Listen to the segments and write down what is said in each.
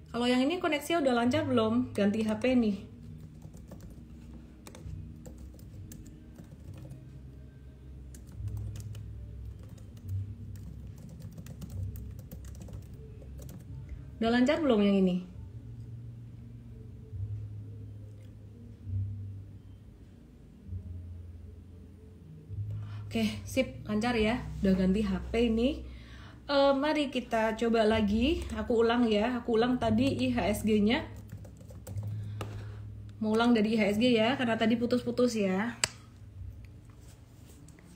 Kalau yang ini koneksinya udah lancar belum? Ganti HP nih. Udah lancar belum yang ini? Oke, sip, lancar ya. Udah ganti HP ini. Mari kita coba lagi. Aku ulang ya. Aku ulang tadi IHSG-nya. Mau ulang dari IHSG ya, karena tadi putus-putus ya.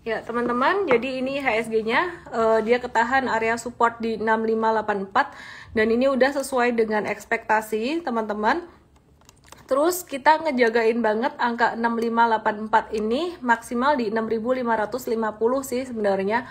Ya teman-teman, jadi ini IHSG-nya dia ketahan area support di 6584 dan ini udah sesuai dengan ekspektasi teman-teman. Terus kita ngejagain banget angka 6584 ini maksimal di 6550 sih sebenarnya.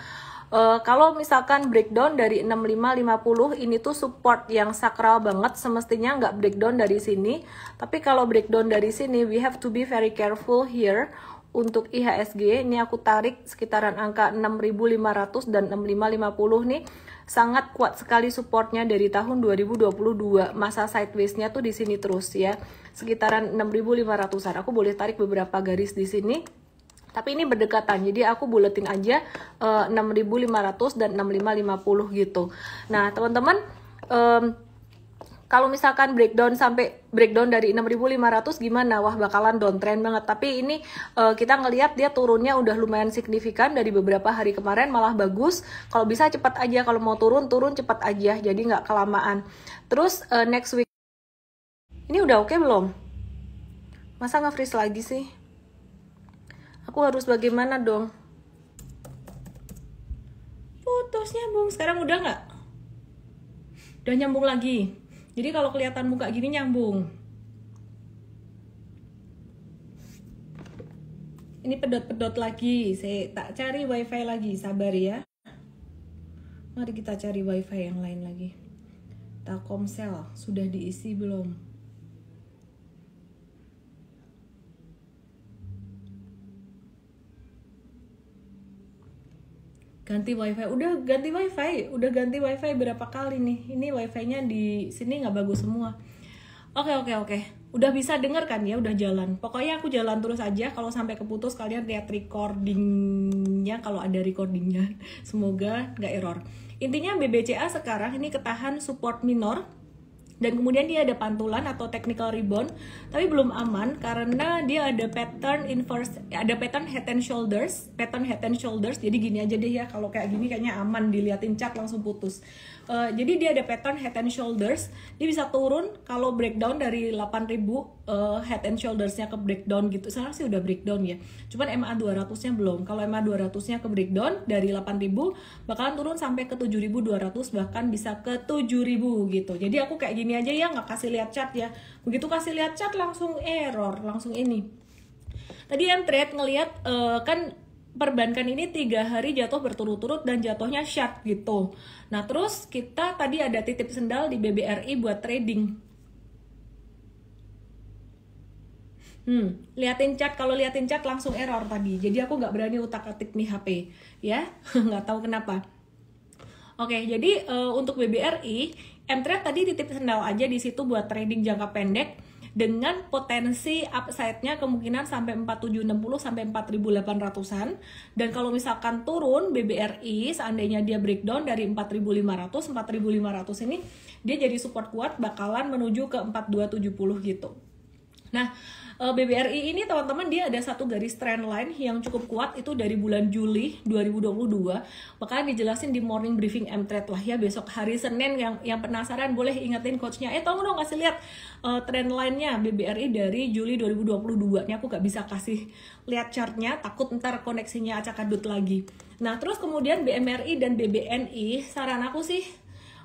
Kalau misalkan breakdown dari 6550 ini tuh support yang sakral banget, semestinya nggak breakdown dari sini. Tapi kalau breakdown dari sini, we have to be very careful here. Untuk IHSG, ini aku tarik sekitaran angka 6500 dan 6550 nih. Sangat kuat sekali supportnya dari tahun 2022. Masa sideways-nya tuh di sini terus ya. Sekitaran 6500-an. Aku boleh tarik beberapa garis di sini. Tapi ini berdekatan, jadi aku buletin aja 6500 dan 6550 gitu. Nah teman-teman, kalau misalkan breakdown dari 6500 gimana? Wah bakalan downtrend banget. Tapi ini kita ngelihat dia turunnya udah lumayan signifikan dari beberapa hari kemarin, malah bagus. Kalau bisa cepat aja, kalau mau turun cepat aja, jadi nggak kelamaan. Terus next week, ini udah oke belum? Masa nge-freeze lagi sih? Aku harus bagaimana dong? Putus nyambung. Sekarang udah nggak? Udah nyambung lagi. Jadi kalau kelihatan muka gini nyambung. Ini pedot-pedot lagi. Saya tak cari wifi lagi. Sabar ya. Mari kita cari wifi yang lain lagi. Telkomsel sudah diisi belum? Ganti wifi, udah ganti wifi berapa kali nih? Ini wifi-nya di sini nggak bagus semua. Oke, udah bisa denger kan ya, udah jalan. Pokoknya aku jalan terus aja. Kalau sampai keputus kalian lihat recordingnya, kalau ada recordingnya. Semoga nggak error. Intinya BBCA sekarang ini ketahan support minor. Dan kemudian dia ada pantulan atau technical rebound, tapi belum aman karena dia ada pattern inverse, ada pattern head and shoulders. Jadi gini aja deh ya, kalau kayak gini kayaknya aman, diliatin chart langsung putus. Jadi dia ada pattern head and shoulders, dia bisa turun kalau breakdown dari 8000 head and shoulders-nya ke breakdown gitu. Sekarang sih udah breakdown ya. Cuman MA 200-nya belum. Kalau MA 200-nya ke breakdown dari 8000 bakalan turun sampai ke 7200, bahkan bisa ke 7000 gitu. Jadi aku kayak gini aja ya, nggak kasih lihat chart ya. Begitu kasih lihat chart langsung error, langsung ini. Tadi M-Trade ngelihat kan perbankan ini 3 hari jatuh berturut-turut dan jatuhnya sharp gitu. Nah terus kita tadi ada titip sendal di BBRI buat trading. Liatin chart, kalau liatin chart langsung error tadi. Jadi aku nggak berani utak-atik nih HP ya, nggak tahu kenapa. Oke, jadi untuk BBRI, M-Trade tadi titip sendal aja di situ buat trading jangka pendek dengan potensi upside-nya kemungkinan sampai 4760 sampai 4800-an. Dan kalau misalkan turun BBRI, seandainya dia breakdown dari 4500 ini dia jadi support kuat, bakalan menuju ke 4270 gitu. Nah, BBRI ini teman-teman dia ada satu garis trend line yang cukup kuat itu dari bulan Juli 2022. Makanya dijelasin di morning briefing M-Trade lah ya, besok hari Senin. Yang penasaran boleh ingetin coachnya, tolong dong kasih lihat trend line-nya BBRI dari Juli 2022. Ini aku gak bisa kasih lihat chartnya, takut ntar koneksinya acak adut lagi. Nah terus kemudian BMRI dan BBNI, saran aku sih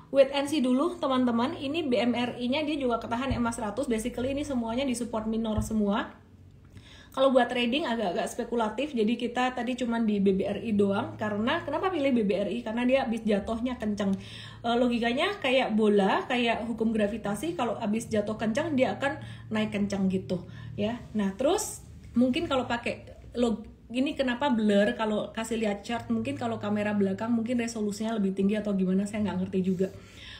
wait and see dulu teman-teman. Ini BMRI-nya dia juga ketahan MA 100. Basically ini semuanya di support minor semua. Kalau buat trading agak-agak spekulatif, jadi kita tadi cuman di BBRI doang. Karena kenapa pilih BBRI? Karena dia habis jatuhnya kencang. Logikanya kayak bola, kayak hukum gravitasi. Kalau habis jatuh kencang dia akan naik kencang gitu ya. Nah terus mungkin kalau pakai ini kenapa blur kalau kasih lihat chart, mungkin kalau kamera belakang mungkin resolusinya lebih tinggi atau gimana, saya nggak ngerti juga.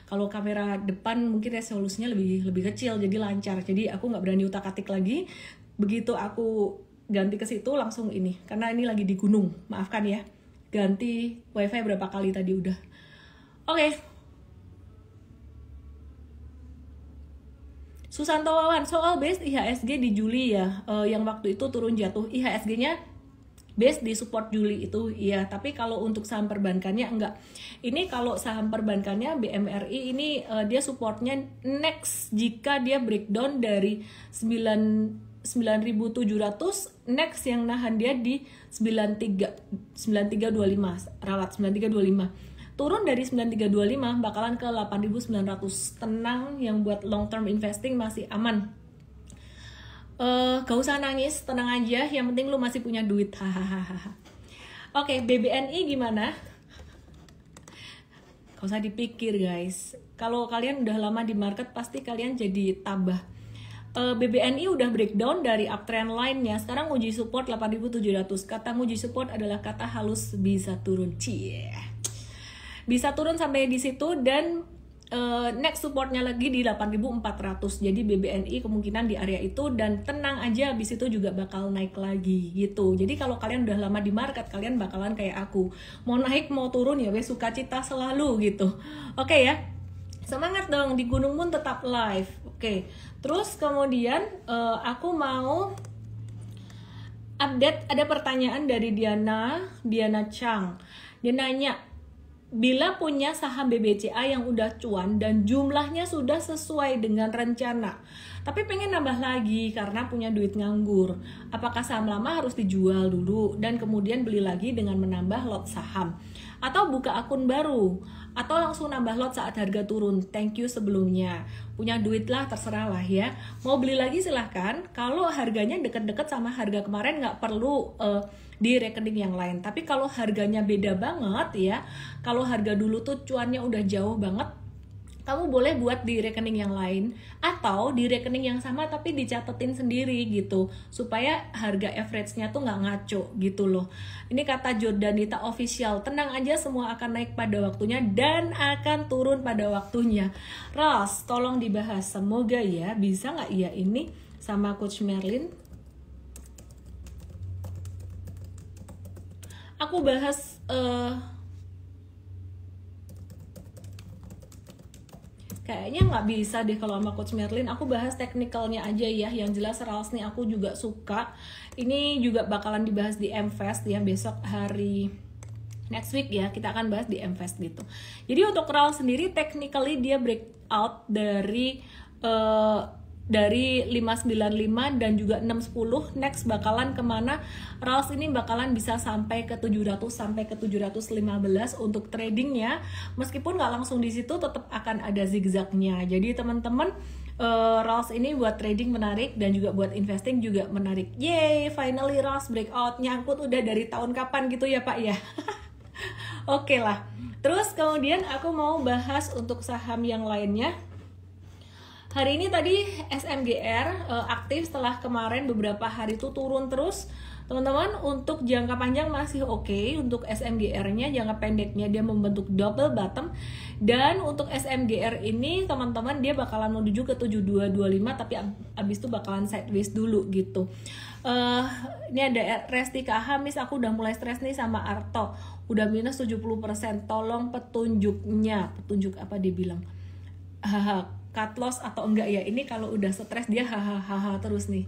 Kalau kamera depan mungkin resolusinya lebih kecil, jadi lancar. Jadi aku nggak berani utak-atik lagi. Begitu aku ganti ke situ langsung ini, karena ini lagi di gunung, maafkan ya. Ganti wifi berapa kali tadi udah. Oke. Susanto Wawan, soal base IHSG di Juli ya, yang waktu itu turun jatuh. IHSG-nya base di support Juli itu, iya. Tapi kalau untuk saham perbankannya enggak. Ini kalau saham perbankannya BMRI ini dia supportnya next jika dia breakdown dari 9.700, next yang nahan dia di 9325, ralat 9325. Turun dari 9325 bakalan ke 8.900. Tenang, yang buat long term investing masih aman. Gak usah nangis, tenang aja, yang penting lu masih punya duit. Hahaha. Oke, BBNI gimana? Gak usah dipikir guys, kalau kalian udah lama di market pasti kalian jadi tabah. BBNI udah breakdown dari uptrend line-nya, sekarang uji support 8.700. Kata uji support adalah kata halus, bisa turun. Bisa turun sampai di situ, dan next supportnya lagi di 8.400. Jadi BBNI kemungkinan di area itu, dan tenang aja abis itu juga bakal naik lagi gitu. Jadi kalau kalian udah lama di market, kalian bakalan kayak aku, mau naik mau turun ya wes, sukacita selalu gitu. Oke ya, semangat dong, di gunung pun tetap live. Oke, terus kemudian aku mau update, ada pertanyaan dari Diana Chang. Dia nanya, bila punya saham BBCA yang udah cuan dan jumlahnya sudah sesuai dengan rencana, tapi pengen nambah lagi karena punya duit nganggur, apakah saham lama harus dijual dulu dan kemudian beli lagi dengan menambah lot saham, atau buka akun baru, atau langsung nambah lot saat harga turun? Thank you sebelumnya. Punya duit lah, terserah lah ya. Mau beli lagi silahkan. Kalau harganya deket-deket sama harga kemarin, nggak perlu di rekening yang lain. Tapi kalau harganya beda banget ya, kalau harga dulu tuh cuannya udah jauh banget, kamu boleh buat di rekening yang lain, atau di rekening yang sama tapi dicatetin sendiri gitu, supaya harga average-nya tuh nggak ngaco gitu loh. Ini kata Jordanita Official, tenang aja, semua akan naik pada waktunya dan akan turun pada waktunya. Ros, tolong dibahas, semoga ya, bisa nggak ya ini sama Coach Merlin? Aku bahas kayaknya nggak bisa deh kalau sama Coach Merlin. Aku bahas teknikalnya aja ya. Yang jelas Rals nih aku juga suka. Ini juga bakalan dibahas di MFest ya, besok hari next week ya, kita akan bahas di MFest gitu. Jadi untuk Rals sendiri technically dia breakout dari 595 dan juga 610. Next bakalan kemana? Rals ini bakalan bisa sampai ke 700 sampai ke 715 untuk tradingnya. Meskipun nggak langsung di situ, tetap akan ada zigzagnya. Jadi teman-teman, Rals ini buat trading menarik dan juga buat investing juga menarik. Yeay, finally Rals breakout. Nyangkut udah dari tahun kapan gitu ya Pak ya. Oke lah. Terus kemudian aku mau bahas untuk saham yang lainnya. Hari ini tadi SMGR aktif setelah kemarin beberapa hari itu turun terus. Teman-teman, untuk jangka panjang masih oke. Untuk SMGR-nya, jangka pendeknya dia membentuk double bottom. Dan untuk SMGR ini teman-teman dia bakalan menuju ke 7225, tapi abis itu bakalan sideways dulu gitu. Ini ada Resti Kak Hamis, aku udah mulai stres nih sama Arto. Udah minus 70%, tolong petunjuknya. Petunjuk apa dia bilang? Haha, cut loss atau enggak ya? Ini kalau udah stres dia hahaha terus nih.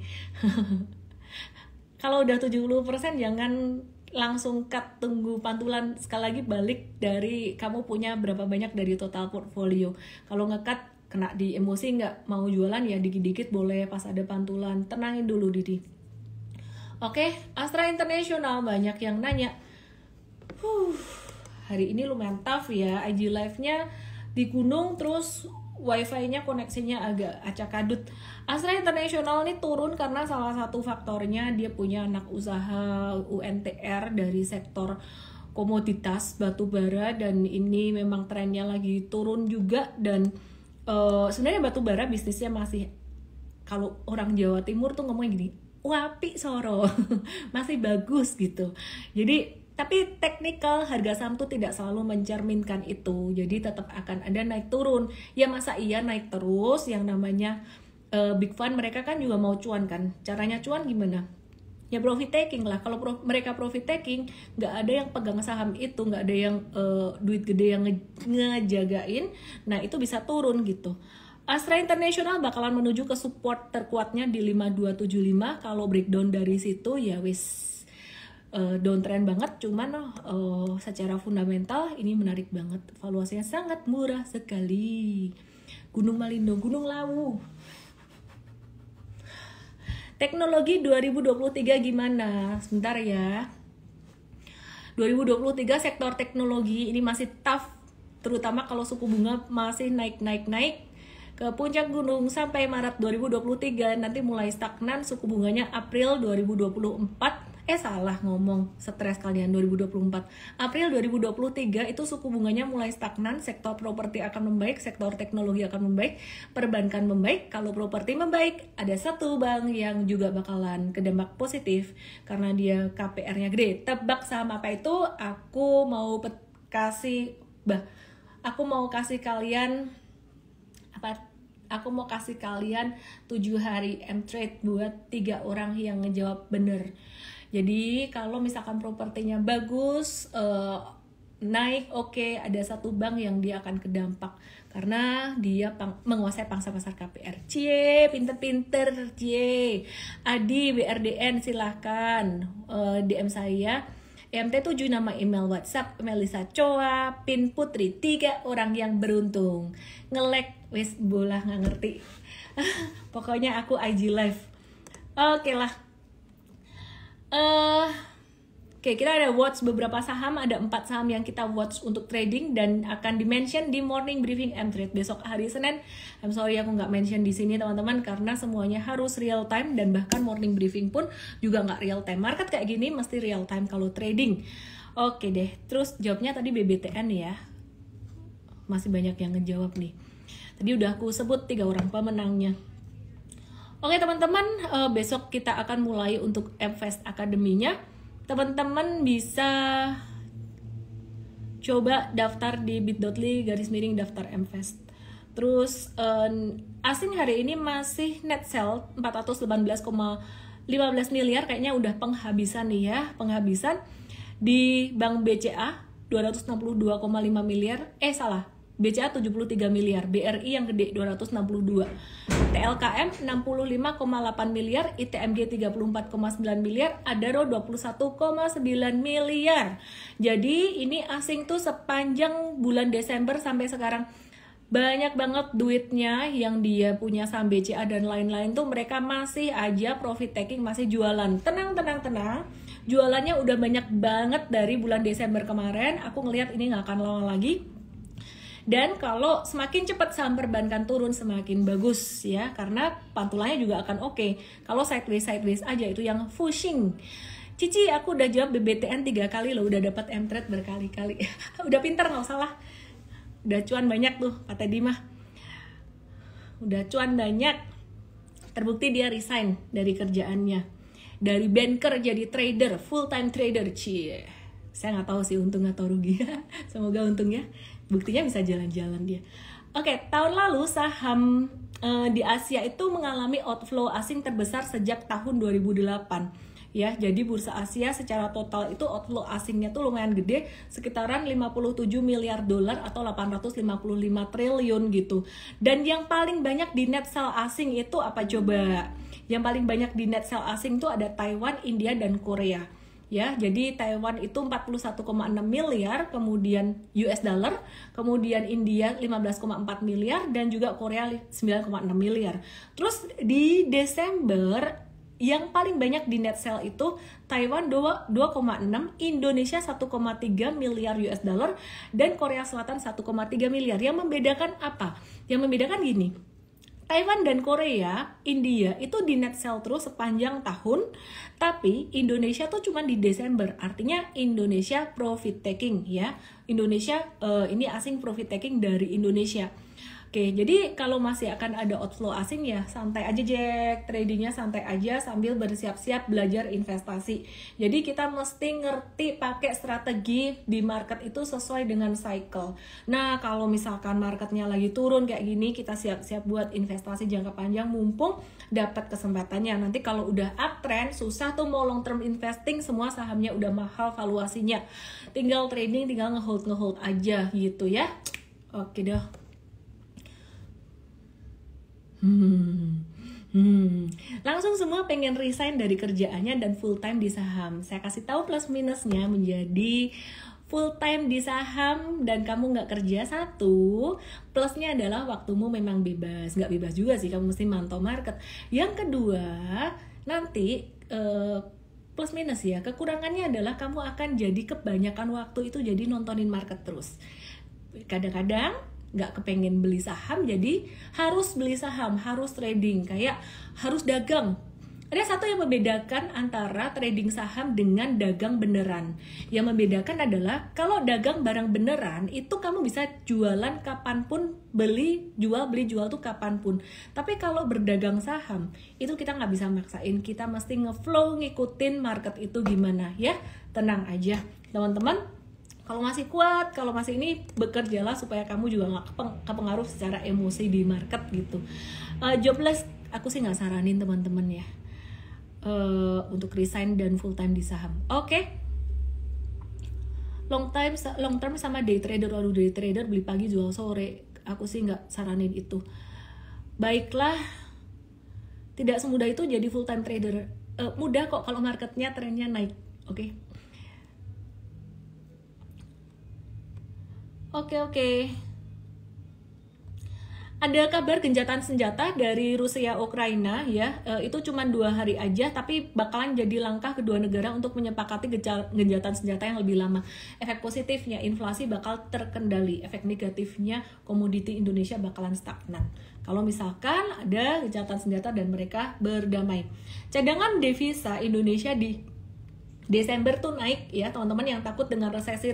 Kalau udah 70% jangan langsung cut, tunggu pantulan. Sekali lagi balik dari kamu punya berapa banyak dari total portfolio. Kalau nge-cut kena di emosi, nggak mau jualan ya dikit-dikit boleh pas ada pantulan. Tenangin dulu Didi. Oke, Astra International banyak yang nanya. Hari ini lumayan tough ya, IG live-nya di gunung, terus wifi-nya koneksinya agak acak-adut. Astra International ini turun karena salah satu faktornya dia punya anak usaha UNTR dari sektor komoditas batubara, dan ini memang trennya lagi turun juga. Dan sebenarnya batubara bisnisnya masih, kalau orang Jawa Timur tuh ngomongnya gini, wapi soro, masih bagus gitu. Jadi Tapi technical harga saham tuh tidak selalu mencerminkan itu. Jadi tetap akan ada naik turun. Ya masa iya naik terus, yang namanya big fund mereka kan juga mau cuan kan. Caranya cuan gimana? Ya profit taking lah. Kalau mereka profit taking, nggak ada yang pegang saham itu, nggak ada yang duit gede yang ngejagain. Nah itu bisa turun gitu. Astra International bakalan menuju ke support terkuatnya di 5275. Kalau breakdown dari situ ya wis downtrend banget, cuman secara fundamental ini menarik banget, valuasinya sangat murah sekali. Gunung Malindo, Gunung Lawu. Teknologi 2023 gimana? Sebentar ya. 2023 sektor teknologi ini masih tough, terutama kalau suku bunga masih naik ke puncak gunung sampai Maret 2023, nanti mulai stagnan suku bunganya April 2024. Salah ngomong, stres kalian. 2024 April 2023 itu suku bunganya mulai stagnan, sektor properti akan membaik, sektor teknologi akan membaik, perbankan membaik. Kalau properti membaik, ada satu bank yang juga bakalan kedampak positif karena dia KPR-nya gede. Tebak saham apa itu? Aku mau kasih kalian 7 hari M-Trade buat 3 orang yang ngejawab bener. Jadi kalau misalkan propertinya bagus, naik oke, ada satu bank yang dia akan kedampak karena dia menguasai pangsa pasar KPR. Cie, pinter-pinter, cie. Adi BRDN silahkan DM saya. EMT 7 nama email WhatsApp Melisa Choa, PIN Putri, 3 orang yang beruntung. Ngelek wis bola nggak ngerti. Pokoknya aku IG live. Oke lah. Oke, kita ada watch beberapa saham, ada 4 saham yang kita watch untuk trading dan akan di-mention di morning briefing M-Trade besok hari Senin. I'm sorry aku nggak mention di sini teman-teman karena semuanya harus real time dan bahkan morning briefing pun juga nggak real time. Market kayak gini mesti real time kalau trading. Oke deh, terus jawabnya tadi BBTN ya. Masih banyak yang ngejawab nih. Tadi udah aku sebut 3 orang pemenangnya. Oke teman-teman, besok kita akan mulai untuk M-Fest Academy-nya. Teman-teman bisa coba daftar di bit.ly/daftar M-Fest. Terus asing hari ini masih net sell 418,15 miliar, kayaknya udah penghabisan nih ya, penghabisan. Di Bank BCA 262,5 miliar, BCA 73 miliar, BRI yang gede 262, TLKM 65,8 miliar, ITMG 34,9 miliar, Adaro 21,9 miliar. Jadi ini asing tuh sepanjang bulan Desember sampai sekarang banyak banget duitnya yang dia punya saham BCA dan lain-lain tuh mereka masih aja profit taking, masih jualan. Tenang. Jualannya udah banyak banget dari bulan Desember kemarin. Aku ngelihat ini nggak akan lama lagi. Dan kalau semakin cepat saham perbankan turun semakin bagus ya, karena pantulannya juga akan oke. Kalau sideways aja itu yang pushing. Cici, aku udah jawab BBTN 3 kali loh, udah dapat M-Trade berkali-kali. Udah pinter nggak salah. Udah cuan banyak tuh kata Dimah. Udah cuan banyak. Terbukti dia resign dari kerjaannya. Dari banker jadi trader, full time trader. Cie. Saya nggak tahu sih untung atau rugi. Semoga untung ya. Buktinya bisa jalan-jalan dia. Oke, tahun lalu saham di Asia itu mengalami outflow asing terbesar sejak tahun 2008. Ya, jadi bursa Asia secara total itu outflow asingnya tuh lumayan gede, sekitaran 57 miliar dolar atau 855 triliun gitu. Dan yang paling banyak di net sell asing itu apa coba? Yang paling banyak di net sell asing tuh ada Taiwan, India, dan Korea. Ya, jadi Taiwan itu 41,6 miliar, kemudian US dollar, kemudian India 15,4 miliar, dan juga Korea 9,6 miliar. Terus di Desember yang paling banyak di net sell itu Taiwan 2,6, Indonesia 1,3 miliar US dollar, dan Korea Selatan 1,3 miliar. Yang membedakan apa? Yang membedakan gini, Taiwan dan Korea, India itu di net sell terus sepanjang tahun, tapi Indonesia tuh cuma di Desember. Artinya Indonesia profit taking ya. Indonesia ini asing profit taking dari Indonesia. Oke, jadi kalau masih akan ada outflow asing ya santai aja Jack, tradingnya santai aja sambil bersiap-siap belajar investasi. Jadi kita mesti ngerti pakai strategi di market itu sesuai dengan cycle. Nah, kalau misalkan marketnya lagi turun kayak gini, kita siap-siap buat investasi jangka panjang mumpung dapat kesempatannya. Nanti kalau udah uptrend, susah tuh mau long term investing, semua sahamnya udah mahal valuasinya. Tinggal trading, tinggal ngehold aja gitu ya. Oke dah. Langsung semua pengen resign dari kerjaannya dan full time di saham. Saya kasih tahu plus minusnya menjadi full time di saham dan kamu nggak kerja. Satu, plusnya adalah waktumu memang bebas. Nggak bebas juga sih, kamu mesti mantau market. Yang kedua, nanti plus minus ya, kekurangannya adalah kamu akan jadi kebanyakan waktu itu jadi nontonin market terus. Kadang-kadang nggak kepengen beli saham, jadi harus beli saham, harus trading, kayak harus dagang. Ada satu yang membedakan antara trading saham dengan dagang beneran. Yang membedakan adalah kalau dagang barang beneran itu kamu bisa jualan kapanpun, beli jual tuh kapanpun. Tapi kalau berdagang saham itu kita nggak bisa maksain, kita mesti ngeflow ngikutin market itu gimana ya. Tenang aja teman-teman. Kalau masih kuat, kalau masih ini, bekerjalah supaya kamu juga nggak kepengaruh secara emosi di market gitu. Jobless, aku sih nggak saranin teman-teman ya untuk resign dan full time di saham. Oke. Long term sama day trader. Waduh, day trader beli pagi jual sore. Aku sih nggak saranin itu. Baiklah, tidak semudah itu jadi full time trader. Mudah kok kalau marketnya trennya naik. Oke. Oke. Ada kabar gencatan senjata dari Rusia Ukraina ya, itu cuma 2 hari aja, tapi bakalan jadi langkah kedua negara untuk menyepakati gencatan senjata yang lebih lama. Efek positifnya inflasi bakal terkendali, efek negatifnya komoditi Indonesia bakalan stagnan. Kalau misalkan ada gencatan senjata dan mereka berdamai, cadangan devisa Indonesia di Desember tuh naik ya teman-teman yang takut dengan resesi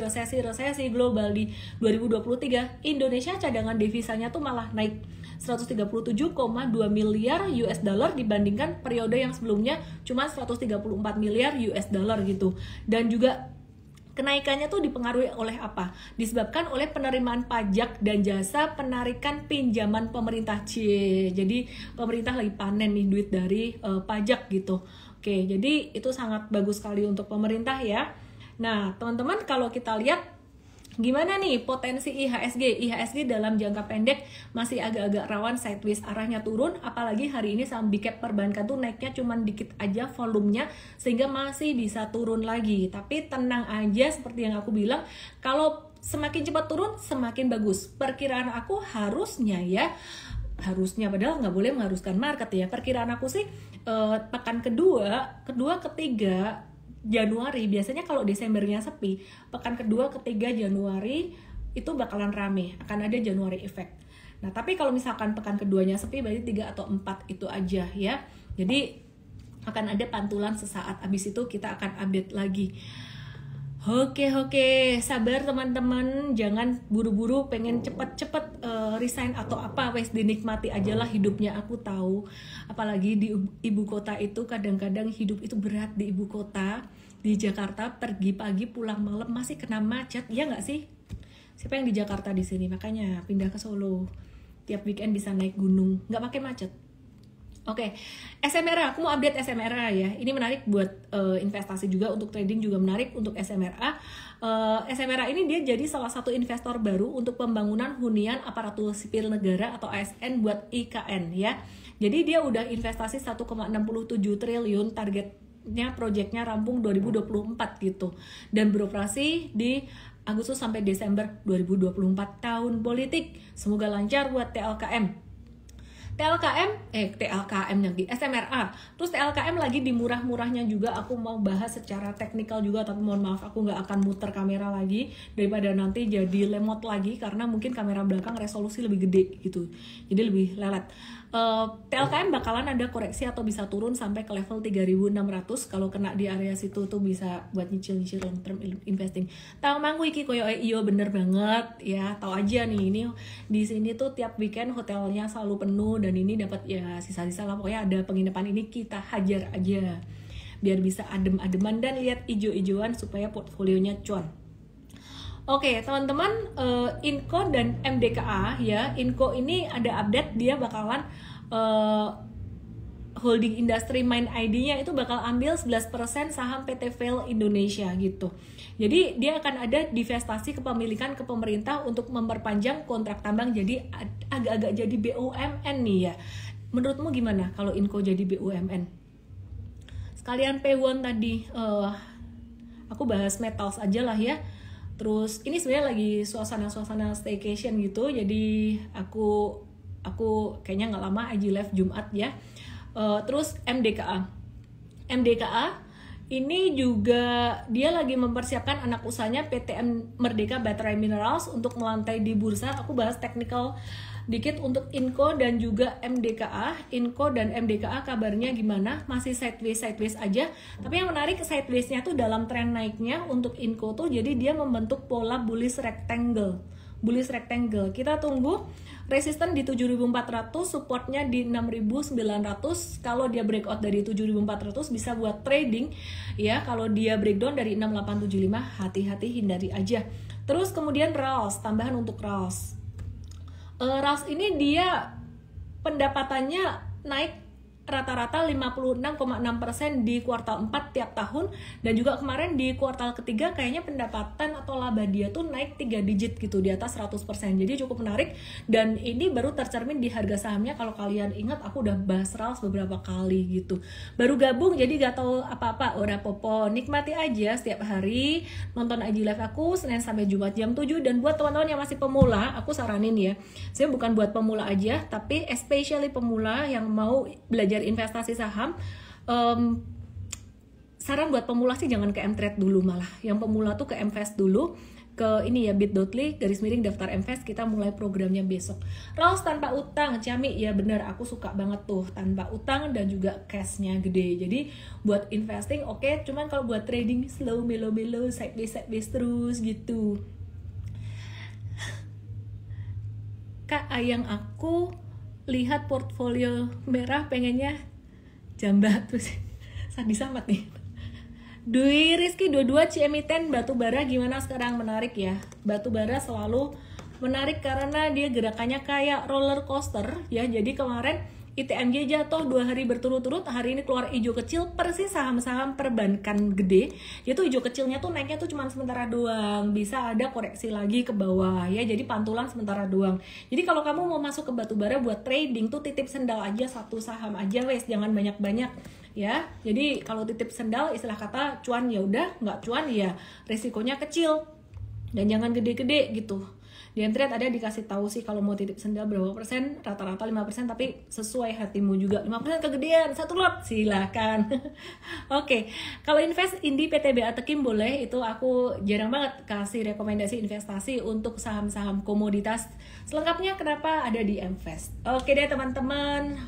global di 2023. Indonesia cadangan devisanya tuh malah naik 137,2 miliar US dollar dibandingkan periode yang sebelumnya cuma 134 miliar US dollar gitu. Dan juga kenaikannya tuh dipengaruhi oleh apa? Disebabkan oleh penerimaan pajak dan jasa penarikan pinjaman pemerintah. Jadi pemerintah lagi panen nih duit dari pajak gitu. Oke, jadi itu sangat bagus sekali untuk pemerintah ya. Nah, teman-teman kalau kita lihat gimana nih potensi IHSG? IHSG dalam jangka pendek masih agak-agak rawan sideways, arahnya turun, apalagi hari ini saham big cap perbankan tuh naiknya cuman dikit aja volumenya sehingga masih bisa turun lagi. Tapi tenang aja seperti yang aku bilang, kalau semakin cepat turun semakin bagus. Perkiraan aku harusnya padahal nggak boleh mengharuskan market ya. Perkiraan aku sih pekan kedua, ketiga Januari, biasanya kalau Desembernya sepi, pekan kedua, ketiga Januari itu bakalan rame, akan ada Januari effect. Nah, tapi kalau misalkan pekan keduanya sepi, berarti 3 atau 4 itu aja ya. Jadi akan ada pantulan sesaat, abis itu kita akan update lagi. Oke, sabar teman-teman, jangan buru-buru pengen cepet-cepet resign atau apa, wes dinikmati aja lah hidupnya. Aku tahu, apalagi di ibu kota itu kadang-kadang hidup itu berat di ibu kota. Di Jakarta pergi pagi pulang malam masih kena macet, ya nggak sih? Siapa yang di Jakarta di sini? Makanya pindah ke Solo, tiap weekend bisa naik gunung, nggak pakai macet. Oke, SMRA, aku mau update SMRA ya. Ini menarik buat investasi juga, untuk trading juga menarik untuk SMRA. SMRA ini dia jadi salah satu investor baru untuk pembangunan hunian aparatur sipil negara atau ASN buat IKN ya. Jadi dia udah investasi 1,67 triliun, targetnya proyeknya rampung 2024 gitu. Dan beroperasi di Agustus sampai Desember 2024, tahun politik. Semoga lancar buat TLKM. TLKM yang di SMRA. Terus TLKM lagi di murah-murahnya juga. Aku mau bahas secara teknikal juga, tapi mohon maaf aku nggak akan muter kamera lagi daripada nanti jadi lemot lagi karena mungkin kamera belakang resolusi lebih gede gitu. Jadi lebih lelet. TLKM bakalan ada koreksi atau bisa turun sampai ke level 3.600. Kalau kena di area situ tuh bisa buat nyicil-nyicil long term investing. Tahu mangku iki koyo iyo bener banget ya. Tahu aja nih, ini di sini tuh tiap weekend hotelnya selalu penuh dan ini dapat ya sisa-sisa lah, pokoknya ada penginapan ini kita hajar aja biar bisa adem-ademan dan lihat ijo-ijoan supaya portfolionya cuan. Oke, teman-teman, Inco dan MDKA ya. Inco ini ada update, dia bakalan holding industry main ID-nya itu bakal ambil 11% saham PT Vail Indonesia gitu. Jadi dia akan ada divestasi kepemilikan ke pemerintah untuk memperpanjang kontrak tambang, jadi agak-agak jadi BUMN nih ya. Menurutmu gimana kalau Inco jadi BUMN? Sekalian P1 tadi, aku bahas metals aja lah ya. Terus ini sebenarnya lagi suasana staycation gitu, jadi aku kayaknya nggak lama IG live Jumat ya. Terus MDKA ini juga dia lagi mempersiapkan anak usahanya PT Merdeka Battery Minerals untuk melantai di bursa. Aku bahas technical dikit untuk Inco dan juga MDKA. Inco dan MDKA kabarnya gimana? Masih sideways aja. Tapi yang menarik sideways-nya tuh dalam tren naiknya untuk Inco tuh jadi dia membentuk pola bullish rectangle. Kita tunggu resisten di 7.400, supportnya di 6.900. Kalau dia breakout dari 7.400 bisa buat trading ya. Kalau dia breakdown dari 6.875 hati-hati hindari aja. Terus kemudian RALS, tambahan untuk RALS. RALS ini dia pendapatannya naik rata-rata 56,6% di kuartal 4 tiap tahun, dan juga kemarin di kuartal ketiga kayaknya pendapatan atau laba dia tuh naik 3 digit gitu, di atas 100%. Jadi cukup menarik dan ini baru tercermin di harga sahamnya. Kalau kalian ingat aku udah bahas RALS beberapa kali gitu. Baru gabung jadi gak tahu apa-apa, ora popo, nikmati aja setiap hari nonton IG live aku Senin sampai Jumat jam 7. Dan buat teman-teman yang masih pemula, aku saranin ya, saya bukan buat pemula aja, tapi especially pemula yang mau belajar investasi saham, saran buat pemula sih jangan ke Mtrade dulu, malah yang pemula tuh ke Mvest dulu, ke ini ya bit.ly/daftar Mvest. Kita mulai programnya besok. RALS tanpa utang, Ciami ya bener, aku suka banget tuh tanpa utang dan juga cashnya gede. Jadi buat investing oke, cuman kalau buat trading slow, melo sideways terus gitu. Kak Ayang, aku lihat portfolio merah pengennya jambak terus sadis amat nih. Dwi Rizky 22 CMI10 batubara gimana sekarang? Menarik ya, batubara selalu menarik karena dia gerakannya kayak roller coaster ya. Jadi kemarin ITMJ jatuh 2 hari berturut-turut, hari ini keluar hijau kecil, persis saham-saham perbankan gede. Itu hijau kecilnya tuh naiknya tuh cuma sementara doang, bisa ada koreksi lagi ke bawah ya, jadi pantulan sementara doang. Jadi kalau kamu mau masuk ke batubara buat trading tuh titip sendal aja, satu saham aja wes, jangan banyak-banyak ya. Jadi kalau titip sendal istilah kata cuan ya udah, nggak cuan ya resikonya kecil dan jangan gede-gede gitu. Di Mtrade ada dikasih tahu sih kalau mau titip sendal berapa persen, rata-rata 5%, tapi sesuai hatimu juga. 5% kegedean, 1 lot silahkan. Oke, kalau invest Indi PTBA Tekim boleh, itu aku jarang banget kasih rekomendasi investasi untuk saham-saham komoditas. Selengkapnya kenapa ada di Mvest. Oke deh teman-teman,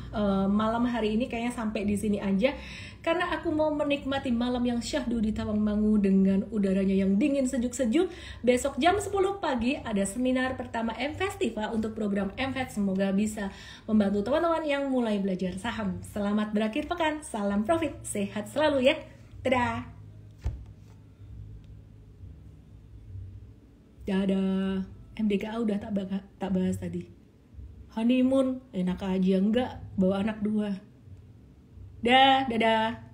malam hari ini kayaknya sampai di sini aja. Karena aku mau menikmati malam yang syahdu di Tawangmangu dengan udaranya yang dingin sejuk-sejuk. Besok jam 10 pagi ada seminar pertama Mvestiva untuk program Mvest. Semoga bisa membantu teman-teman yang mulai belajar saham. Selamat berakhir pekan, salam profit, sehat selalu ya. Dadah. Dadah. MDKA udah tak bahas tadi. Honeymoon, enak aja enggak bawa anak 2. Dadah.